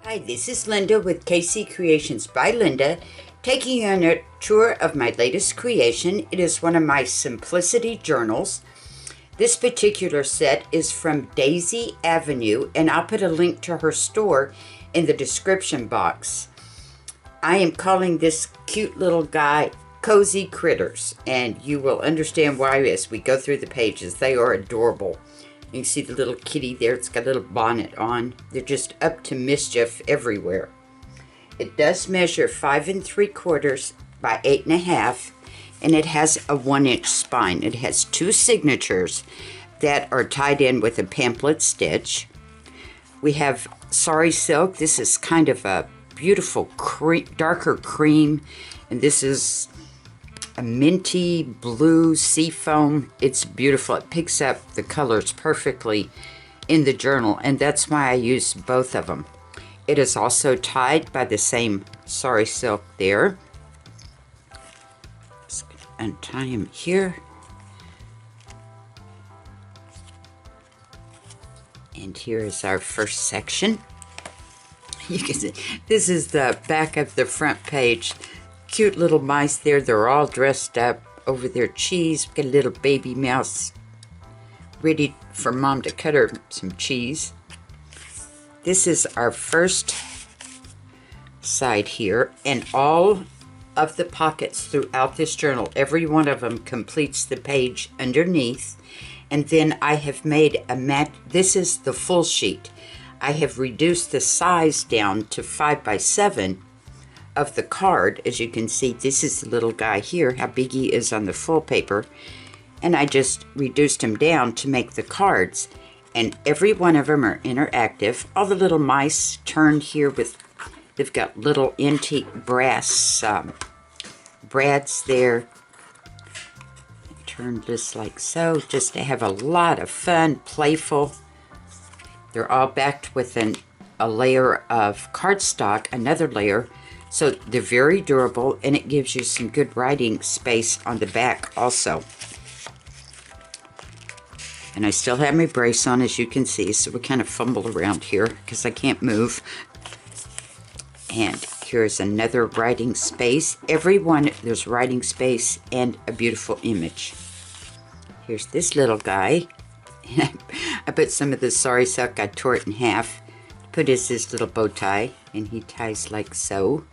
Hi, this is Linda with KC Creations by Linda, taking you on a tour of my latest creation. It is one of my Simplicity journals. This particular set is from Daisy Avenue, and I'll put a link to her store in the description box. I am calling this cute little guy Cozy Critters, and you will understand why as we go through the pages. They are adorable. You can see the little kitty there. It's got a little bonnet on. They're just up to mischief everywhere. It does measure 5 3/4 by 8 1/2, and it has a 1-inch spine. It has 2 signatures that are tied in with a pamphlet stitch. We have sari silk. This is kind of a beautiful darker cream, and this is a minty blue sea foam. It's beautiful. It picks up the colors perfectly in the journal, and that's why I use both of them. It is also tied by the same sari silk there. Just untie him here. And here is our first section. You can see this is the back of the front page. Cute little mice there. They're all dressed up over their cheese. We've got a little baby mouse ready for mom to cut her some cheese. This is our first side here, and all of the pockets throughout this journal, every one of them completes the page underneath. And then I have made a mat. This is the full sheet. I have reduced the size down to 5 by 7 of the card. As you can see, this is the little guy here, how big he is on the full paper, and I just reduced him down to make the cards, and every one of them are interactive. All the little mice turned here with, they've got little antique brass brads there, turned just like so, just to have a lot of fun, playful. They're all backed with a layer of cardstock, another layer. So they're very durable, and it gives you some good writing space on the back also. And I still have my brace on, as you can see, so we kind of fumble around here because I can't move. And here's another writing space. Every one, there's writing space and a beautiful image. Here's this little guy. I put some of the sari silk, I tore it in half, put his little bow tie, and he ties like so.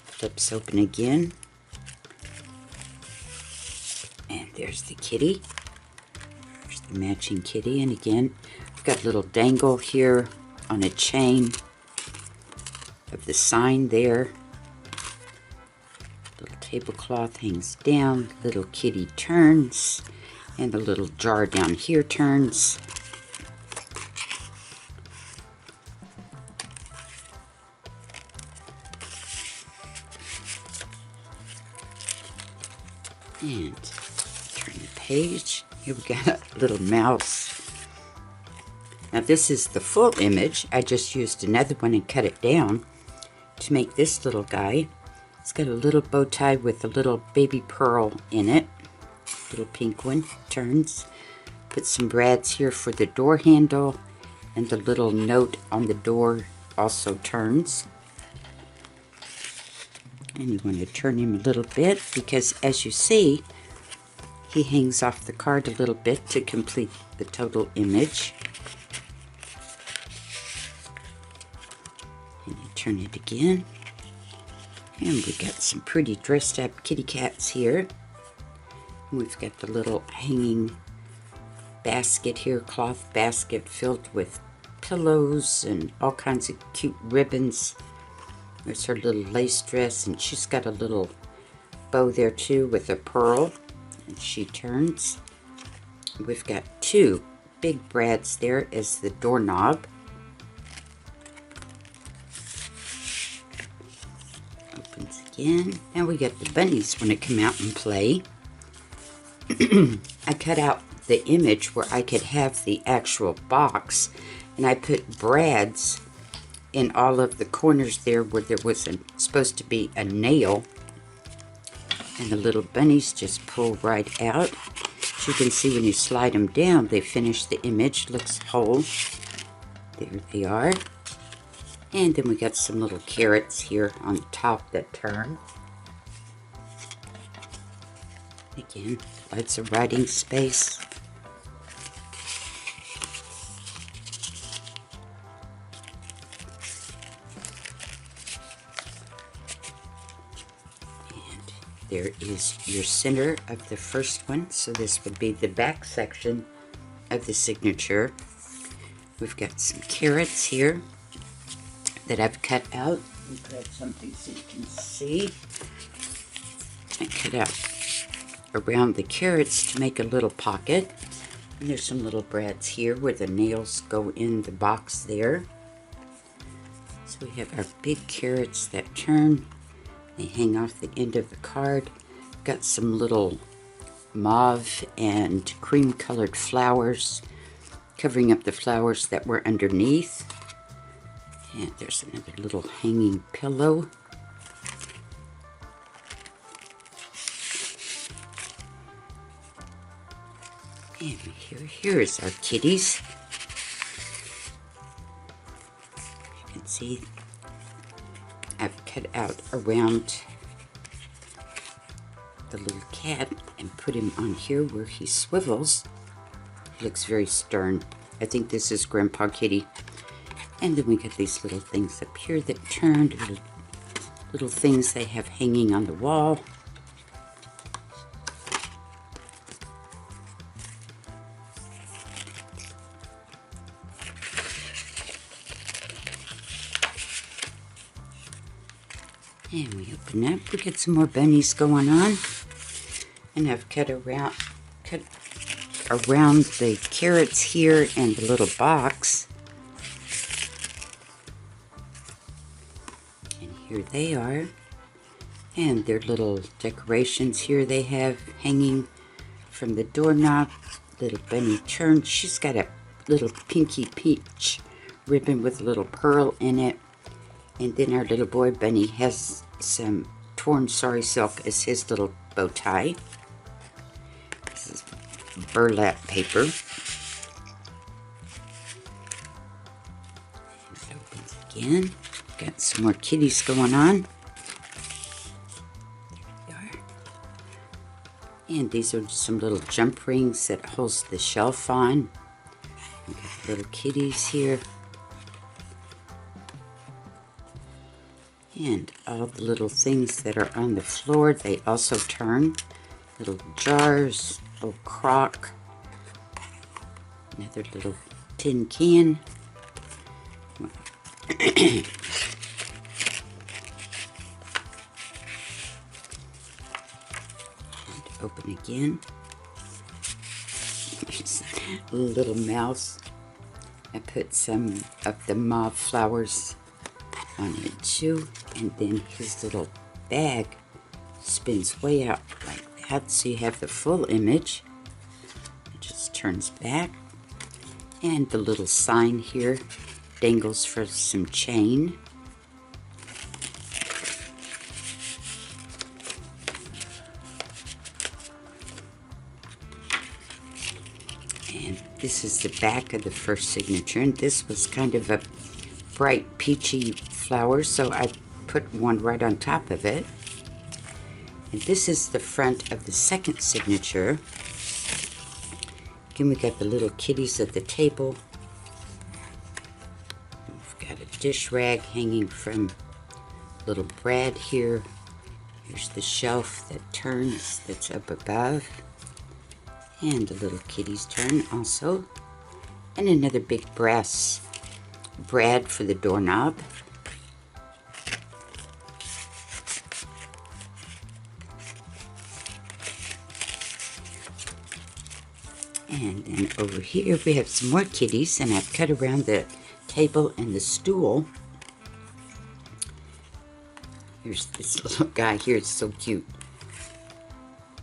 Flips open again, and there's the kitty. There's the matching kitty, and again I've got a little dangle here on a chain of the sign there. Little tablecloth hangs down, little kitty turns, and the little jar down here turns. And turn the page. Here we got a little mouse. Now this is the full image. I just used another one and cut it down to make this little guy. It's got a little bow tie with a little baby pearl in it. Little pink one. Turns. Put some brads here for the door handle, and the little note on the door also turns. And you want to turn him a little bit because, as you see, he hangs off the card a little bit to complete the total image. And you turn it again. And we got some pretty dressed up kitty cats here. And we've got the little hanging basket here, cloth basket filled with pillows and all kinds of cute ribbons. There's her little lace dress, and she's got a little bow there too with a pearl, and she turns. We've got 2 big brads there as the doorknob. Opens again. Now we got the bunnies when it come out and play. I cut out the image where I could have the actual box, and I put brads in all of the corners there where there was supposed to be a nail, and the little bunnies just pull right out. But you can see when you slide them down, they finish the image. Looks whole. There they are. And then we got some little carrots here on the top that turn. Again, lots of writing space. And there is your center of the first one. So this would be the back section of the signature. We've got some carrots here that I've cut out. Let me grab something so you can see. I cut out around the carrots to make a little pocket. And there's some little brads here where the nails go in the box there. So we have our big carrots that turn. They hang off the end of the card. Got some little mauve and cream colored flowers covering up the flowers that were underneath. And there's another little hanging pillow. And here's our kitties. You can see I've cut out around the little cat and put him on here where he swivels. He looks very stern. I think this is Grandpa Kitty. And then we got these little things up here that turned, little things they have hanging on the wall. And we open up, we get some more bunnies going on. And I've cut around the carrots here and the little box. Here they are, and their little decorations here they have hanging from the doorknob. Little bunny turned. She's got a little pinky peach ribbon with a little pearl in it. And then our little boy bunny has some torn sari silk as his little bow tie. This is burlap paper. And it opens again. Got some more kitties going on. There they are. And these are some little jump rings that holds the shelf on. We got little kitties here. And all the little things that are on the floor, they also turn. Little jars, little crock. Another little tin can. Open again. There's a little mouse. I put some of the mauve flowers on it too. And then his little bag spins way out like that. So you have the full image. It just turns back. And the little sign here dangles for some chain. And this is the back of the first signature, and this was kind of a bright peachy flower, so I put one right on top of it. And this is the front of the second signature. Again, we got the little kitties at the table. We've got a dish rag hanging from little Brad here. Here's the shelf that turns, that's up above. And the little kitties turn also. And another big brass brad for the doorknob. And then over here we have some more kitties, and I've cut around the table and the stool. Here's this little guy here, it's so cute.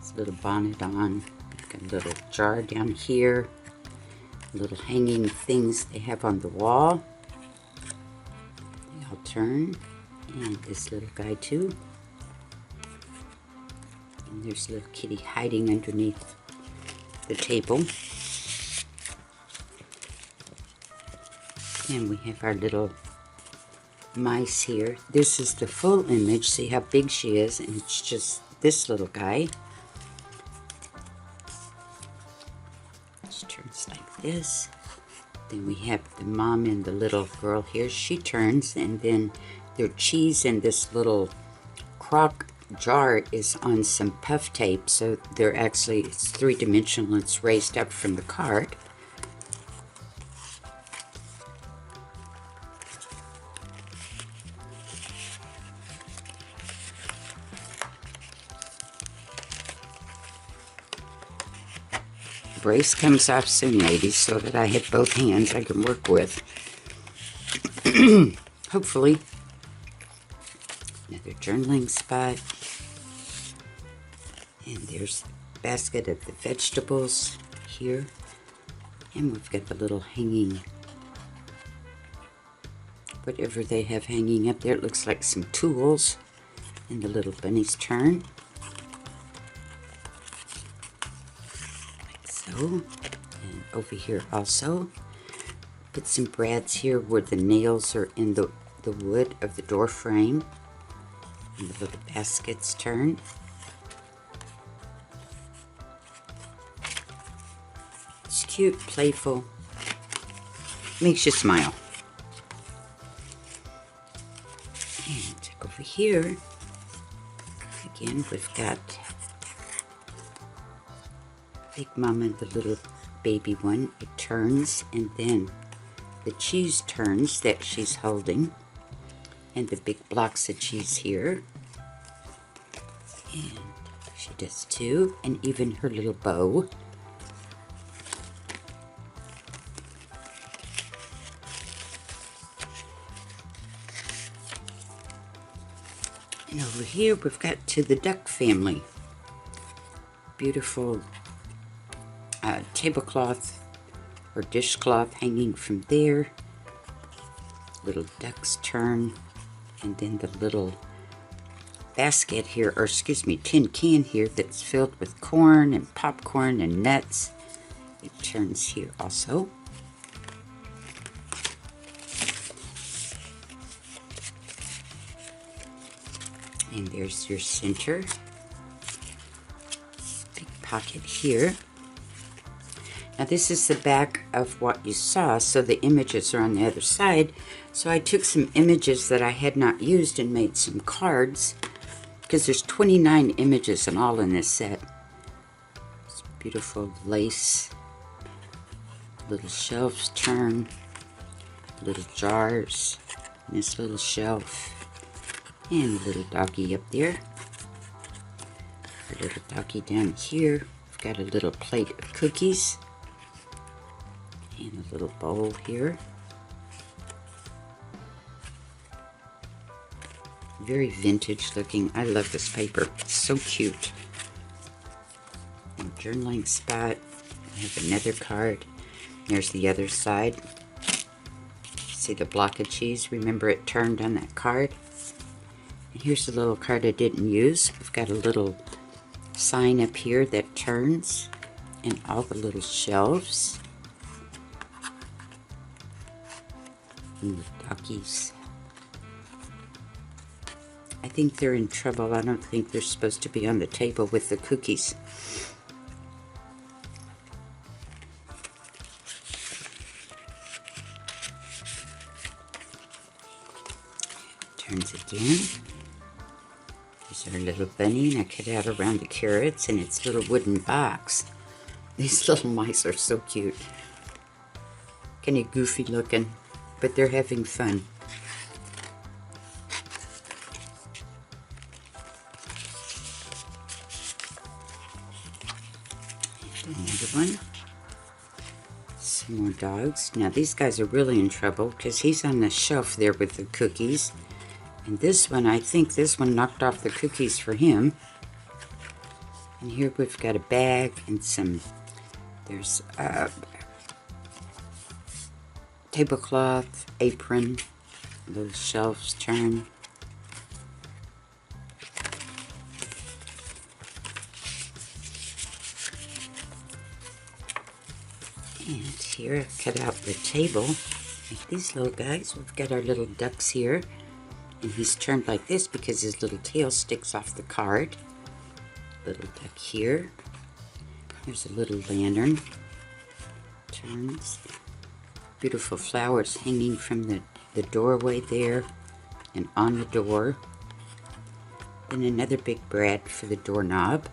This little bonnet on. Got a little jar down here. Little hanging things they have on the wall. They all turn. And this little guy too. And there's a little kitty hiding underneath the table. And we have our little mice here. This is the full image. See how big she is, and it's just this little guy. She turns like this. Then we have the mom and the little girl here. She turns, and then their cheese in this little crock jar is on some puff tape, so they're actually, it's three-dimensional. It's raised up from the card. Brace comes off soon, ladies, so that I have both hands I can work with. Hopefully. Another journaling spot. And there's the basket of the vegetables here. And we've got the little hanging, whatever they have hanging up there. It looks like some tools. And the little bunny's turn. And over here also, put some brads here where the nails are in the wood of the door frame. And the little baskets turn. It's cute, playful, makes you smile. And over here, again, we've got Big Mama and the little baby one. It turns, and then the cheese turns that she's holding, and the big blocks of cheese here. And she does too, and even her little bow. And over here we've got to the duck family. Beautiful tablecloth or dishcloth hanging from there. Little ducks turn, and then the little basket here, or excuse me, tin can here that's filled with corn and popcorn and nuts. It turns here also. And there's your center. Big pocket here. Now this is the back of what you saw, so the images are on the other side. So I took some images that I had not used and made some cards, because there's 29 images in all in this set. It's beautiful lace, little shelves turn, little jars, and this little shelf, and a little doggy up there. A little doggy down here. We've got a little plate of cookies. And a little bowl here. Very vintage looking. I love this paper. It's so cute. And journaling spot. I have another card. There's the other side. See the block of cheese? Remember it turned on that card? And here's a little card I didn't use. We've got a little sign up here that turns. And all the little shelves. And the duckies. I think they're in trouble. I don't think they're supposed to be on the table with the cookies. Turns again. There's our little bunny, and I cut out around the carrots in its little wooden box. These little mice are so cute. Kind of goofy looking, but they're having fun. Another one. Some more dogs. Now these guys are really in trouble because he's on the shelf there with the cookies. And this one, I think this one knocked off the cookies for him. And here we've got a bag and some, there's a tablecloth, apron, those shelves turn. And here I've cut out the table. Like these little guys. We've got our little ducks here. And he's turned like this because his little tail sticks off the card. Little duck here. There's a little lantern. Turns. Beautiful flowers hanging from the doorway there and on the door. Then another big brad for the doorknob.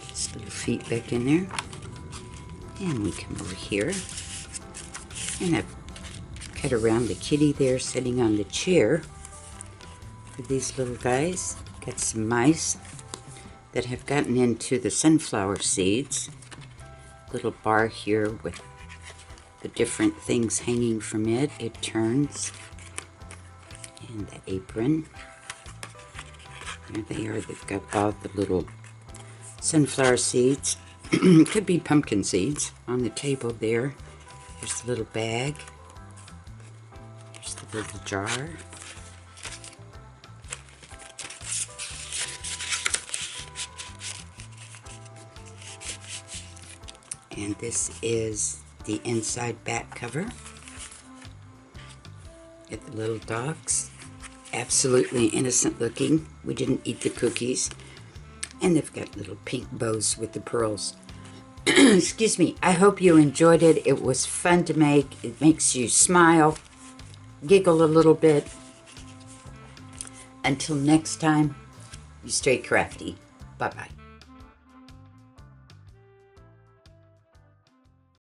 Just little feet back in there. And we come over here. And I've cut around the kitty there sitting on the chair. For these little guys, got some mice that have gotten into the sunflower seeds. Little bar here with the different things hanging from it. It turns. And the apron. There they are. They've got all the little sunflower seeds. Could be pumpkin seeds on the table there. There's the little bag. There's the little jar. And this is the inside back cover. Get the little dogs. Absolutely innocent looking. We didn't eat the cookies. And they've got little pink bows with the pearls. Excuse me. I hope you enjoyed it. It was fun to make. It makes you smile, giggle a little bit. Until next time, you stay crafty. Bye-bye.